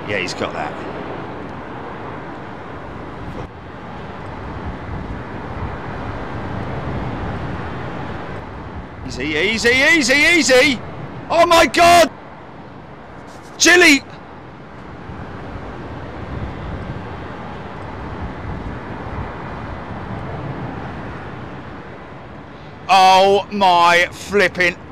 Yeah, he's got that. Easy, easy, easy, easy! Oh my God! Chili! Oh my flipping